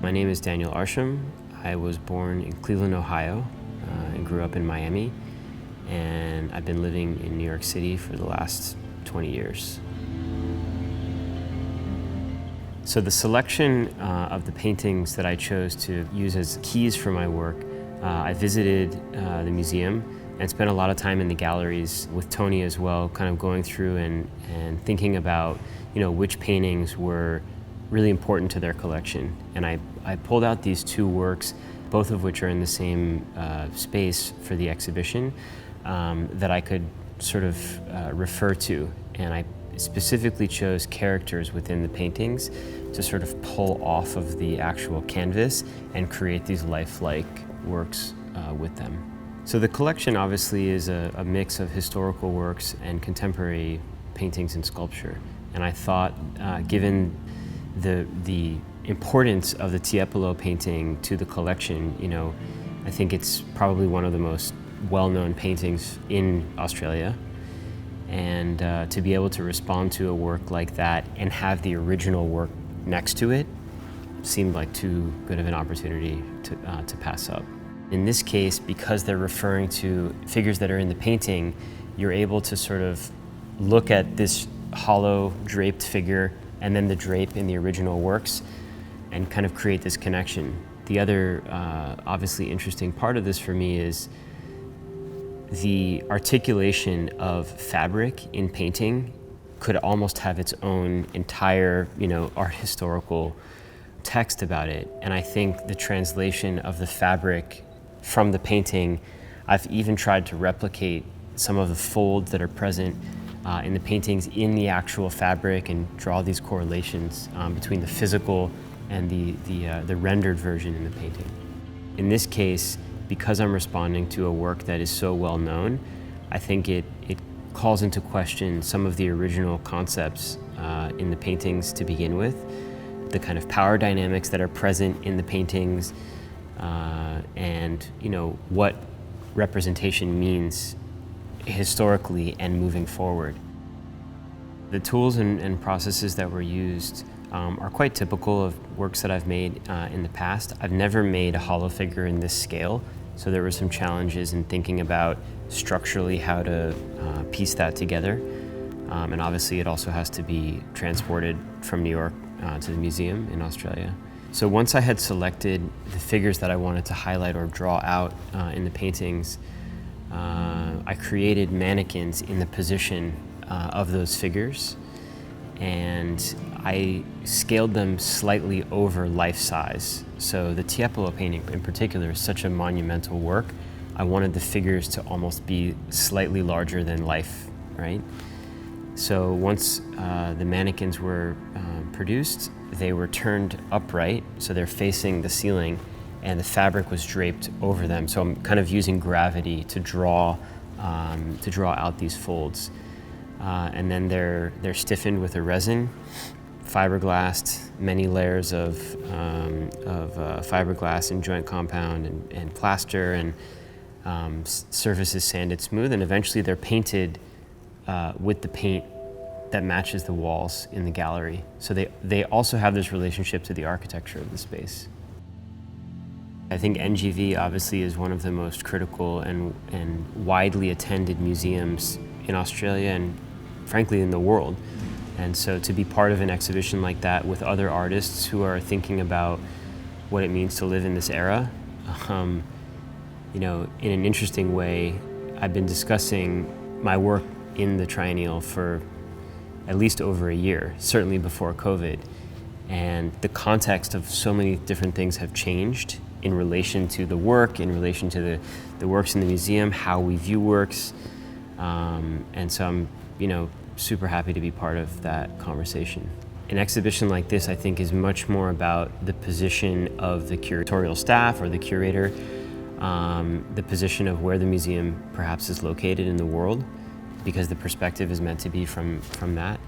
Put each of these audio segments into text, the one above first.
My name is Daniel Arsham. I was born in Cleveland, Ohio, and grew up in Miami. And I've been living in New York City for the last 20 years. So the selection of the paintings that I chose to use as keys for my work, I visited the museum and spent a lot of time in the galleries with Tony as well, kind of going through and thinking about, which paintings were really important to their collection. And I pulled out these two works, both of which are in the same space for the exhibition, that I could sort of refer to. And I specifically chose characters within the paintings to sort of pull off of the actual canvas and create these lifelike works with them. So the collection obviously is a mix of historical works and contemporary paintings and sculpture. And I thought, given the importance of the Tiepolo painting to the collection, I think it's probably one of the most well-known paintings in Australia. And to be able to respond to a work like that and have the original work next to it seemed like too good of an opportunity to pass up. In this case, because they're referring to figures that are in the painting, you're able to sort of look at this hollow draped figure and then the drape in the original works and kind of create this connection. The other obviously interesting part of this for me is the articulation of fabric in painting could almost have its own entire, art historical text about it. And I think the translation of the fabric from the painting, I've even tried to replicate some of the folds that are present in the paintings in the actual fabric and draw these correlations between the physical and the rendered version in the painting. In this case, because I'm responding to a work that is so well known, I think it calls into question some of the original concepts in the paintings to begin with, the kind of power dynamics that are present in the paintings, and what representation means historically and moving forward. The tools and processes that were used are quite typical of works that I've made in the past. I've never made a hollow figure in this scale, so there were some challenges in thinking about structurally how to piece that together. And obviously it also has to be transported from New York to the museum in Australia. So once I had selected the figures that I wanted to highlight or draw out in the paintings, I created mannequins in the position of those figures, and I scaled them slightly over life size. So the Tiepolo painting in particular is such a monumental work. I wanted the figures to almost be slightly larger than life, right? So once the mannequins were produced, they were turned upright, so they're facing the ceiling, and the fabric was draped over them. So I'm kind of using gravity to draw out these folds. And then they're stiffened with a resin, fiberglassed, many layers of fiberglass and joint compound and plaster, and surfaces sanded smooth, and eventually they're painted with the paint that matches the walls in the gallery. So they also have this relationship to the architecture of the space. I think NGV obviously is one of the most critical and widely attended museums in Australia and frankly in the world. And so to be part of an exhibition like that with other artists who are thinking about what it means to live in this era, in an interesting way, I've been discussing my work in the Triennial for at least over a year, certainly before COVID. And the context of so many different things have changed in relation to the work, in relation to the works in the museum, how we view works. And so I'm, super happy to be part of that conversation. An exhibition like this, I think, is much more about the position of the curatorial staff or the curator, the position of where the museum perhaps is located in the world, because the perspective is meant to be from that.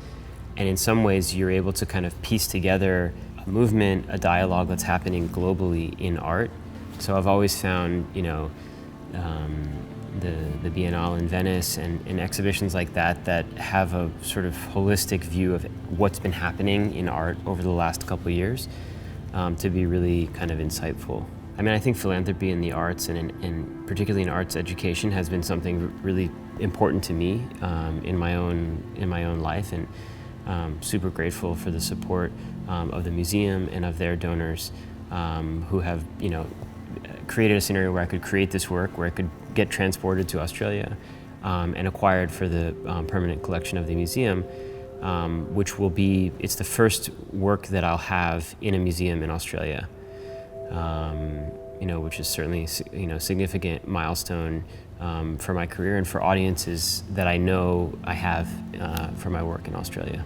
And in some ways, you're able to kind of piece together a movement, a dialogue that's happening globally in art. So I've always found, the Biennale in Venice and exhibitions like that that have a sort of holistic view of what's been happening in art over the last couple of years to be really kind of insightful. I mean, I think philanthropy in the arts and particularly in arts education has been something really important to me in my own life, and super grateful for the support of the museum and of their donors who have, created a scenario where I could create this work, where it could get transported to Australia and acquired for the permanent collection of the museum, which will be, it's the first work that I'll have in a museum in Australia, which is certainly, significant milestone for my career and for audiences that I know I have for my work in Australia.